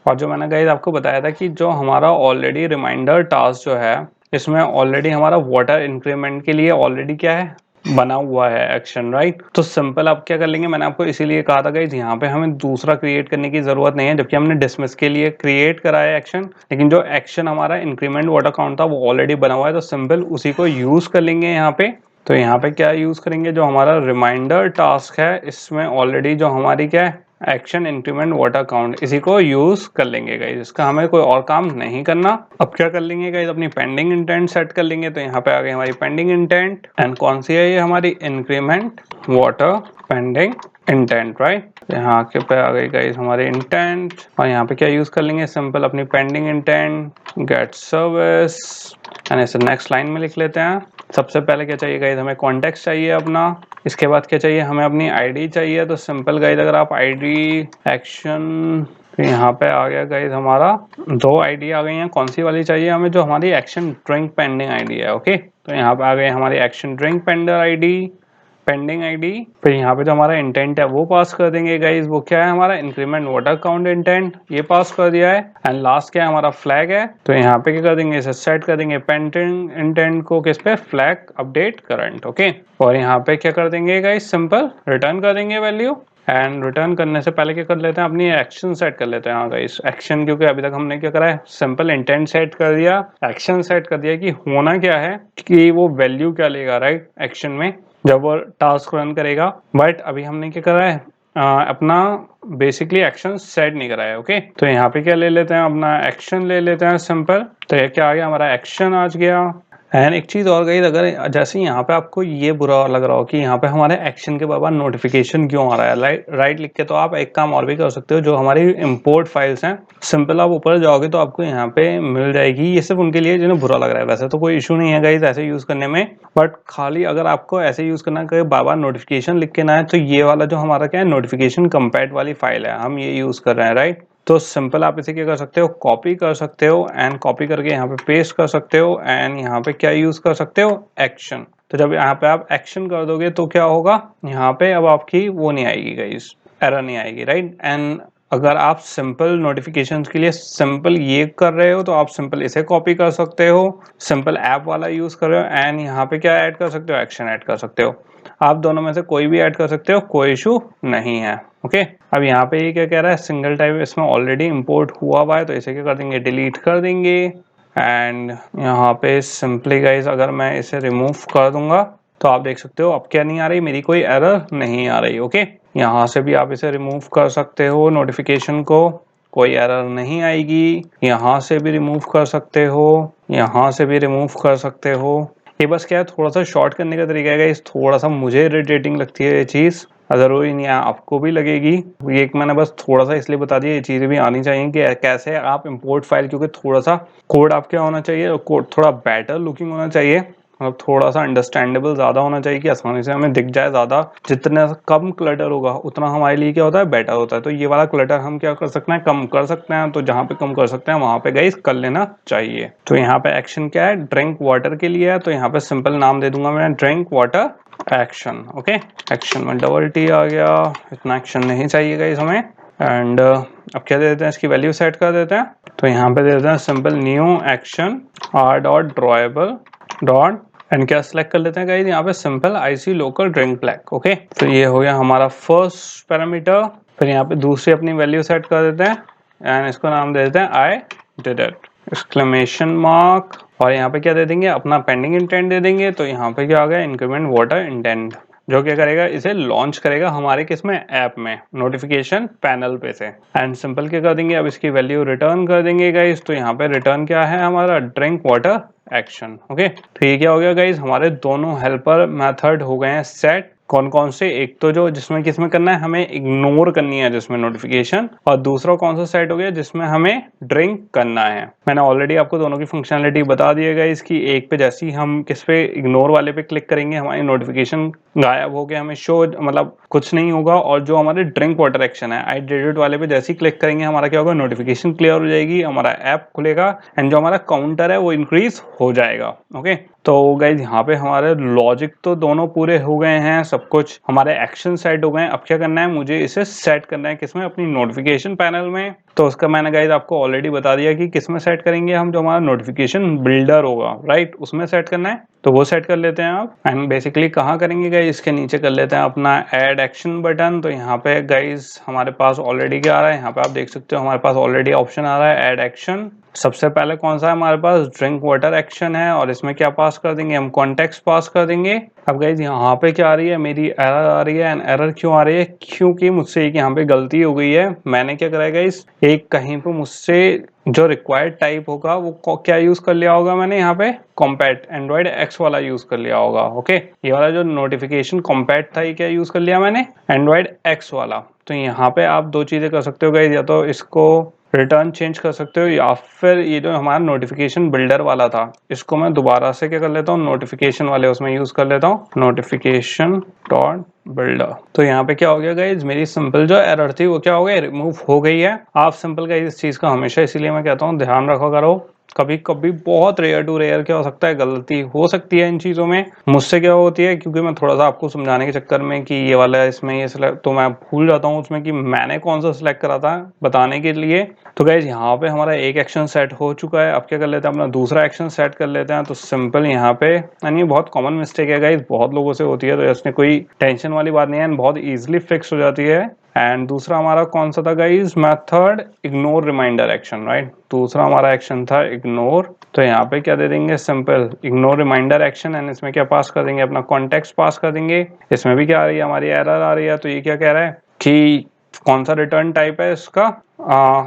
और जो मैंने गाइस आपको बताया था कि जो हमारा ऑलरेडी रिमाइंडर टास्क जो है इसमें ऑलरेडी हमारा वाटर इंक्रीमेंट के लिए ऑलरेडी क्या है बना हुआ है एक्शन, राइट। तो सिंपल आप क्या कर लेंगे, मैंने आपको इसीलिए कहा था गाइस यहाँ पे हमें दूसरा क्रिएट करने की जरूरत नहीं है, जबकि हमने डिसमिस के लिए क्रिएट करा है एक्शन, लेकिन जो एक्शन हमारा इंक्रीमेंट वाटर काउंट था वो ऑलरेडी बना हुआ है, तो सिंपल उसी को यूज कर लेंगे यहाँ पे। तो यहाँ पे क्या यूज करेंगे, जो हमारा रिमाइंडर टास्क है इसमें ऑलरेडी जो हमारी क्या है एक्शन इंक्रीमेंट वाटर काउंट, इसी को यूज कर लेंगे गाइस, इसका हमें कोई और काम नहीं करना। अब क्या कर लेंगे गाइस, अपनी पेंडिंग इंटेंट सेट कर लेंगे। तो यहाँ पे आ गई हमारी पेंडिंग इंटेंट, एंड कौन सी है ये हमारी increment water pending intent, right. यहाँ के पे आ गई गाइस हमारी इंटेंट, और यहाँ पे क्या यूज कर लेंगे, सिंपल अपनी pending intent get service, and इसे नेक्स्ट लाइन में लिख लेते हैं। सबसे पहले क्या चाहिए गाइस, हमें कॉन्टेक्स्ट चाहिए अपना, इसके बाद क्या चाहिए, हमें अपनी आईडी चाहिए। तो सिंपल गाइस अगर आप आईडी एक्शन, तो यहाँ पे आ गया गाइस हमारा 2 आईडी आ गई हैं। कौन सी वाली चाहिए हमें, जो हमारी एक्शन ड्रिंक पेंडिंग आईडी है, ओके। तो यहाँ पे आ गई हमारी एक्शन ड्रिंक पेंडिंग आईडी। फिर यहाँ पे जो हमारा इंटेंट है वो पास कर देंगे गाइस, वो क्या है हमारा इंक्रीमेंट वाटर काउंट इंटेंट, ये पास कर दिया है। एंड लास्ट क्या है हमारा फ्लैग है, तो यहाँ पे क्या कर देंगे, इसे सेट कर देंगे पेंडिंग इंटेंट को किस पे, फ्लैग अपडेट करंट, ओके। और यहाँ पे क्या कर देंगे गाइस, सिंपल रिटर्न कर देंगे वैल्यू। एंड रिटर्न करने से पहले क्या कर लेते हैं, अपनी एक्शन सेट कर लेते हैं। हाँ गाइस एक्शन, क्योंकि अभी तक हमने क्या करा है, सिंपल इंटेंट सेट कर दिया, एक्शन सेट कर दिया कि होना क्या है, कि वो वैल्यू क्या लेगा, राइट, एक्शन में जब वो टास्क रन करेगा। बट अभी हमने क्या करा है, अपना बेसिकली एक्शन सेट नहीं करा है, ओके। तो यहाँ पे क्या ले लेते हैं, अपना एक्शन ले लेते हैं सिंपल। तो ये क्या आ गया, हमारा एक्शन आ गया। एंड एक चीज और गई, अगर जैसे यहाँ पे आपको ये बुरा लग रहा हो कि यहाँ पे हमारे एक्शन के बाद नोटिफिकेशन क्यों आ रहा है, राइट लिख के, तो आप एक काम और भी कर सकते हो। जो हमारी इंपोर्ट फाइल्स हैं, सिंपल आप ऊपर जाओगे तो आपको यहाँ पे मिल जाएगी। ये सिर्फ उनके लिए जिन्हें बुरा लग रहा है, वैसे तो कोई इशू नहीं है गाइस ऐसे यूज करने में, बट खाली अगर आपको ऐसे यूज करना है बार बार नोटिफिकेशन लिख के ना है, तो ये वाला जो हमारा क्या है नोटिफिकेशन कंपेट वाली फाइल है, हम ये यूज कर रहे हैं, राइट। तो सिंपल आप इसे क्या कर सकते हो, कॉपी कर सकते हो, एंड कॉपी करके यहाँ पे पेस्ट कर सकते हो। एंड यहाँ पे क्या यूज कर सकते हो, एक्शन। तो जब यहाँ पे आप एक्शन कर दोगे तो क्या होगा, यहाँ पे अब आपकी वो नहीं आएगी गाइस, एरर नहीं आएगी, राइट। एंड अगर आप सिंपल नोटिफिकेशंस के लिए सिंपल ये कर रहे हो, तो आप सिंपल इसे कॉपी कर सकते हो, सिंपल ऐप वाला यूज कर रहे हो, एंड यहाँ पे क्या ऐड कर सकते हो, एक्शन ऐड कर सकते हो। आप दोनों में से कोई भी ऐड कर सकते हो, कोई इशू नहीं है, ओके। अब यहाँ पे ये क्या कह रहा है, सिंगल टाइप इसमें ऑलरेडी इंपोर्ट हुआ हुआ है, तो इसे क्या कर देंगे, डिलीट कर देंगे। एंड यहाँ पे सिंपली गाइस अगर मैं इसे रिमूव कर दूंगा तो आप देख सकते हो अब क्या नहीं आ रही, मेरी कोई एरर नहीं आ रही, ओके। यहाँ से भी आप इसे रिमूव कर सकते हो नोटिफिकेशन को, कोई एरर नहीं आएगी। यहाँ से भी रिमूव कर सकते हो, यहाँ से भी रिमूव कर सकते हो। ये बस क्या है, थोड़ा सा शॉर्ट करने का तरीका है, थोड़ा सा मुझे इरिटेटिंग लगती है ये चीज़, जरूरी नहीं है आपको भी लगेगी। ये मैंने बस थोड़ा सा इसलिए बता दिया, ये चीज़ें भी आनी चाहिए कि कैसे आप इंपोर्ट फाइल, क्योंकि थोड़ा सा कोड आप क्या होना चाहिए, कोड थोड़ा बेटर लुकिंग होना चाहिए, मतलब थोड़ा सा अंडरस्टैंडेबल ज़्यादा होना चाहिए कि आसानी से हमें दिख जाए। ज़्यादा जितना कम क्लटर होगा उतना हमारे लिए क्या होता है, बेटर होता है। तो ये वाला क्लटर हम क्या कर सकते हैं, कम कर सकते हैं। तो जहाँ पे कम कर सकते हैं वहाँ पे गाइस कर लेना चाहिए। तो यहाँ पे एक्शन क्या है, ड्रिंक वाटर के लिए है, तो यहाँ पे सिंपल नाम दे दूंगा मैं, drink water action, okay. Action में डबल टी आ गया, इतना एक्शन नहीं चाहिए गाइस हमें। एंड अब क्या दे देते हैं, इसकी वैल्यू सेट कर देते हैं। तो यहाँ पे दे देते हैं simple new action R dot drawable dot, and क्या सिलेक्ट कर लेते हैं गाइस, यहाँ पे simple IC local drink black, okay. तो ये हो गया हमारा फर्स्ट पैरामीटर। फिर यहाँ पे दूसरी अपनी वैल्यू सेट कर देते हैं, एंड इसको नाम दे देते हैं I did it exclamation mark. और यहाँ पे क्या दे देंगे, अपना पेंडिंग इंटेंट दे देंगे। तो यहाँ पे क्या आ गया, इंक्रीमेंट वाटर इंटेंट, जो क्या करेगा, इसे लॉन्च करेगा हमारे किसमें, ऐप में, नोटिफिकेशन पैनल पे से। एंड सिंपल क्या कर देंगे, अब इसकी वैल्यू रिटर्न कर देंगे गाइस। तो यहाँ पे रिटर्न क्या है हमारा, ड्रिंक वाटर एक्शन, ओके। तो ये क्या हो गया गाइस, हमारे दोनों हेल्पर मेथड हो गए हैं सेट। कौन कौन से, एक तो जो जिसमें किसमें करना है, हमें इग्नोर करनी है जिसमें नोटिफिकेशन, और दूसरा कौन सा सेट हो गया जिसमें हमें ड्रिंक करना है। मैंने ऑलरेडी आपको दोनों की फंक्शनलिटी बता दी है इसकी। एक पे जैसे ही हम किस पे, इग्नोर वाले पे क्लिक करेंगे, हमारी नोटिफिकेशन गायब हो गया, हमें शो मतलब कुछ नहीं होगा। और जो हमारे ड्रिंक वाटर एक्शन है, आई डिड इट वाले पे जैसे ही क्लिक करेंगे, हमारा क्या होगा, नोटिफिकेशन क्लियर हो जाएगी, हमारा ऐप खुलेगा, एंड जो हमारा काउंटर है वो इंक्रीज हो जाएगा, ओके। तो गाइज यहाँ पे हमारे लॉजिक तो दोनों पूरे हो गए हैं, सब कुछ हमारे एक्शन सेट हो गए हैं। अब क्या करना है, मुझे इसे सेट करना है किसमें, अपनी नोटिफिकेशन पैनल में। तो उसका मैंने गाइज आपको ऑलरेडी बता दिया कि किसमें सेट करेंगे हम, जो हमारा नोटिफिकेशन बिल्डर होगा, राइट, उसमें सेट करना है। तो वो सेट कर लेते हैं आप। एंड बेसिकली कहाँ करेंगे गाइज, इसके नीचे कर लेते हैं अपना ऐड एक्शन बटन। तो यहाँ पे गाइज हमारे पास ऑलरेडी क्या आ रहा है, यहाँ पे आप देख सकते हो हमारे पास ऑलरेडी ऑप्शन आ रहा है ऐड एक्शन। सबसे पहले कौन सा है हमारे पास, ड्रिंक वाटर एक्शन है, और इसमें क्या पास कर देंगे हम, कॉन्टेक्स्ट पास कर देंगे। अब गाइज यहाँ पे क्या आ रही है, मेरी एरर आ रही है। एंड एरर क्यों आ रही है, क्योंकि मुझसे एक यहाँ पे गलती हो गई है। मैंने क्या करा है गाइज, एक कहीं पे मुझसे जो रिक्वायर्ड टाइप होगा वो क्या यूज कर लिया होगा मैंने, यहाँ पे कॉम्पैट एंड्रॉइड एक्स वाला यूज कर लिया होगा। ओके, ये वाला जो नोटिफिकेशन कॉम्पैट था, ये क्या यूज कर लिया मैंने, एंड्रॉइड एक्स वाला। तो यहाँ पे आप दो चीजें कर सकते हो गाइज, या तो इसको रिटर्न चेंज कर सकते हो, या फिर ये जो हमारा नोटिफिकेशन बिल्डर वाला था, इसको मैं दोबारा से क्या कर लेता हूँ, नोटिफिकेशन वाले उसमें यूज कर लेता हूँ, नोटिफिकेशन डॉट बिल्डर। तो यहाँ पे क्या हो गया गाइज, मेरी सिंपल जो एरर थी वो क्या हो गई, रिमूव हो गई है। आप सिंपल गाइज इस चीज का हमेशा, इसीलिए मैं कहता हूँ ध्यान रखा करो। कभी कभी बहुत रेयर टू रेयर क्या हो सकता है, गलती हो सकती है इन चीजों में। मुझसे क्या होती है, क्योंकि मैं थोड़ा सा आपको समझाने के चक्कर में कि ये वाला है इसमें ये सिलेक्ट, तो मैं भूल जाता हूँ उसमें कि मैंने कौन सा सिलेक्ट करा था बताने के लिए। तो गाइज यहाँ पे हमारा एक एक्शन सेट हो चुका है। अब क्या कर लेते हैं, अपना दूसरा एक्शन सेट कर लेते हैं। तो सिंपल यहाँ पे, यानी बहुत कॉमन मिस्टेक है गाइज, बहुत लोगों से होती है, तो इसमें कोई टेंशन वाली बात नहीं है, बहुत इजीली फिक्स हो जाती है। एंड दूसरा हमारा कौन सा था guys, method ignore reminder action, right. दूसरा हमारा एक्शन था इग्नोर। तो यहाँ पे क्या दे देंगे, simple ignore reminder action. And इसमें क्या पास कर देंगे, अपना कॉन्टेक्स्ट पास कर देंगे। इसमें भी क्या आ रही है, हमारी एरर आ रही है। तो ये क्या कह रहा है कि कौन सा रिटर्न टाइप है इसका,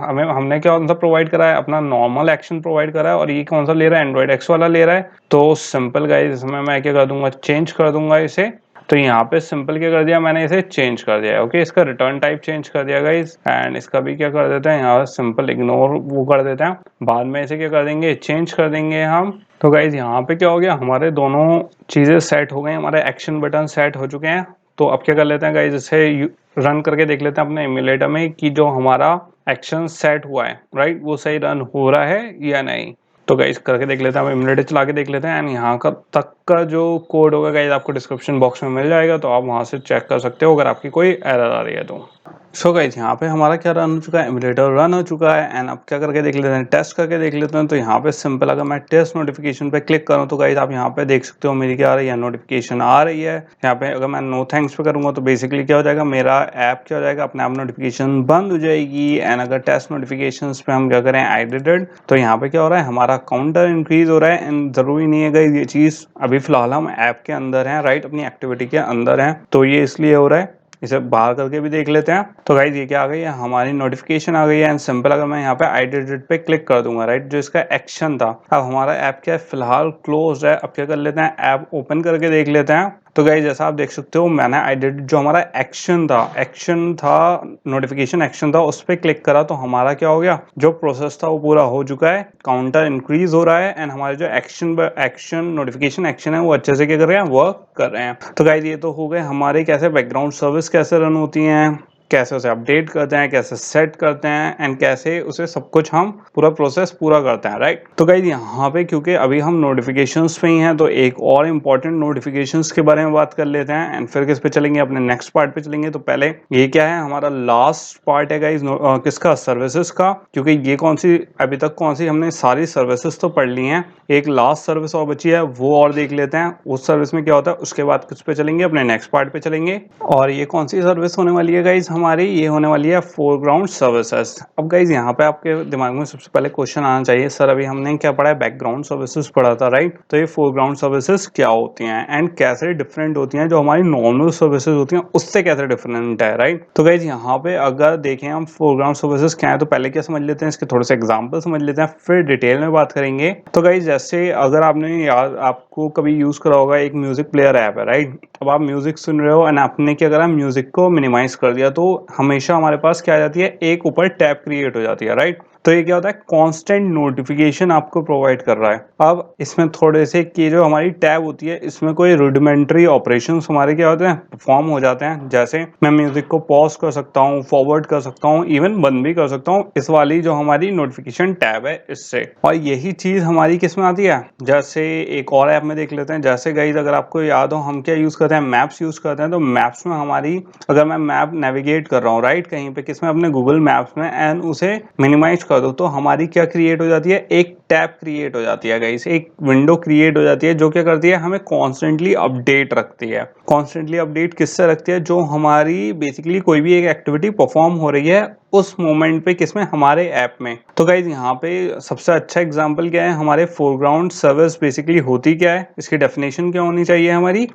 हमें हमने क्या कौन सा प्रोवाइड करा है, अपना नॉर्मल एक्शन प्रोवाइड करा है, और ये कौन सा ले रहा है, एंड्रॉइड एक्स वाला ले रहा है। तो सिंपल गाइज इसमें मैं क्या कर दूंगा, चेंज कर दूंगा इसे। तो यहाँ पे सिंपल क्या कर दिया मैंने, इसे चेंज कर दिया है। ओके, इसका रिटर्न टाइप चेंज कर दिया गाइस। एंड इसका भी क्या कर देते हैं, यहाँ सिंपल इग्नोर वो कर देते हैं, बाद में इसे क्या कर देंगे, चेंज कर देंगे हम। तो गाइज यहाँ पे क्या हो गया, हमारे दोनों चीजें सेट हो गई, हमारे एक्शन बटन सेट हो चुके हैं। तो अब क्या कर लेते हैं गाइज, इसे रन करके देख लेते हैं अपने इम्यूलेटर में कि जो हमारा एक्शन सेट हुआ है, राइट, वो सही रन हो रहा है या नहीं। तो गाइज करके देख लेते हैं, हम इम्यूलेटर चला के देख लेते हैं। एंड यहाँ का तक का जो कोड होगा गाइज आपको डिस्क्रिप्शन बॉक्स में मिल जाएगा, तो आप वहां से चेक कर सकते हो अगर आपकी कोई एरर आ रही है तो। सो गाइज यहाँ पे हमारा क्या रन हो चुका है, इम्यूलेटर रन हो चुका है। एंड अब क्या करके देख लेते हैं, टेस्ट करके देख लेते हैं। तो यहाँ पे सिंपल अगर मैं टेस्ट नोटिफिकेशन पे क्लिक करूँ तो गाइज आप यहाँ पे देख सकते हो मेरी क्या आ रही है, नोटिफिकेशन आ रही है। यहाँ पे अगर मैं नो थैंक्स पे करूँगा तो बेसिकली क्या हो जाएगा, मेरा ऐप क्या हो जाएगा, अपने आप नोटिफिकेशन बंद हो जाएगी। एंड अगर टेस्ट नोटिफिकेशन पे हम क्या करें, आई डिड इट, तो यहाँ पे क्या हो रहा है, हमारा काउंटर इंक्रीज हो रहा है। एंड जरूरी नहीं है गाइज ये चीज, अभी फिलहाल हम ऐप के अंदर हैं, राइट, अपनी एक्टिविटी के अंदर हैं, तो ये इसलिए हो रहा है। इसे बाहर करके भी देख लेते हैं। तो गाइज ये क्या आ गई है, हमारी नोटिफिकेशन आ गई है। एंड सिंपल अगर मैं यहाँ पे आई डिड इट पे क्लिक कर दूंगा, राइट, जो इसका एक्शन था, अब हमारा ऐप क्या है, फिलहाल क्लोज है। अब क्या कर लेते हैं, ऐप ओपन करके देख लेते हैं। तो गाइज जैसा आप देख सकते हो, मैंने आई डिड जो हमारा एक्शन था नोटिफिकेशन एक्शन था, उस पर क्लिक करा तो हमारा क्या हो गया, जो प्रोसेस था वो पूरा हो चुका है, काउंटर इंक्रीज हो रहा है। एंड हमारे जो एक्शन नोटिफिकेशन एक्शन है वो अच्छे से क्या कर रहे हैं, वर्क कर रहे हैं। तो गाइज ये तो हो गए हमारे कैसे बैकग्राउंड सर्विस कैसे रन होती हैं, कैसे उसे अपडेट करते हैं, कैसे सेट करते हैं, एंड कैसे उसे सब कुछ हम पूरा प्रोसेस पूरा करते हैं, राइट। तो गाइज यहाँ पे क्योंकि अभी हम नोटिफिकेशंस पे ही हैं, तो एक और इम्पॉर्टेंट नोटिफिकेशंस के बारे में बात कर लेते हैं। एंड फिर किस पे चलेंगे, अपने नेक्स्ट पार्ट पे चलेंगे। तो पहले ये क्या है, हमारा लास्ट पार्ट है गाइज किसका, सर्विसेज का। क्योंकि ये कौन सी, अभी तक कौन सी हमने सारी सर्विसेज तो पढ़ ली हैं, एक लास्ट सर्विस और बची है, वो और देख लेते हैं उस सर्विस में क्या होता है। उसके बाद किस पे चलेंगे, अपने नेक्स्ट पार्ट पे चलेंगे। और ये कौन सी सर्विस होने वाली है गाइज हमारी, ये होने वाली है फोरग्राउंड सर्विसेज। अब गाइज यहाँ पे आपके दिमाग में सबसे पहले क्वेश्चन आना चाहिए, सर अभी हमने क्या पढ़ा है, बैकग्राउंड सर्विसेज पढ़ा था, राइट। तो ये फोरग्राउंड सर्विसेज क्या होती हैं एंड कैसे डिफरेंट होती हैं, जो हमारी नॉर्मल सर्विसेज होती हैं उससे कैसे डिफरेंट है, राइट। तो गाइज यहाँ पे अगर देखें हम फोरग्राउंड सर्विसेज क्या है, तो पहले क्या समझ लेते हैं, इसके थोड़े से एग्जाम्पल समझ लेते हैं, फिर डिटेल में बात करेंगे। तो गाइज जैसे अगर आपने यार आपको कभी यूज करा होगा, एक म्यूजिक प्लेयर ऐप है, राइट। अब आप म्यूजिक सुन रहे हो एंड आपने क्या करा, म्यूजिक को मिनिमाइज कर दिया, तो हमेशा हमारे पास क्या आ जाती है, एक ऊपर टैब क्रिएट हो जाती है, राइट। तो ये क्या होता है, कांस्टेंट नोटिफिकेशन आपको प्रोवाइड कर रहा है। अब इसमें थोड़े से कि जो हमारी टैब होती है इसमें कोई रुडिमेंट्री ऑपरेशंस हमारे क्या होते हैं, परफॉर्म हो जाते हैं। जैसे मैं म्यूजिक को पॉज कर सकता हूँ, फॉरवर्ड कर सकता हूँ, इवन बंद भी कर सकता हूँ इस वाली जो हमारी नोटिफिकेशन टैब है इससे। और यही चीज हमारी किस में आती है, जैसे एक और ऐप में देख लेते हैं। जैसे गाइस अगर आपको याद हो हम क्या यूज करते हैं, मैप्स यूज करते हैं। तो मैप्स में हमारी, अगर मैं मैप नेविगेट कर रहा हूँ राइट कहीं पे किसमें, अपने गूगल मैप्स में, एंड उसे मिनिमाइज कर दो तो हमारी क्या क्रिएट हो जाती है, एक टैब क्रिएट हो जाती है गाइस, एक विंडो क्रिएट हो जाती है जो क्या करती है, हमें कॉन्स्टेंटली अपडेट रखती है। कॉन्स्टेंटली अपडेट किससे रखती है, जो हमारी बेसिकली कोई भी एक एक्टिविटी परफॉर्म हो रही है उस मोमेंट पे, किसमें, हमारे ऐप में। तो गाइज यहाँ पे सबसे अच्छा एग्जांपल क्या है, हमारे फोरग्राउंड सर्विस बेसिकली होती क्या है, इसकी डेफिनेशन क्या होनी चाहिए हमारी,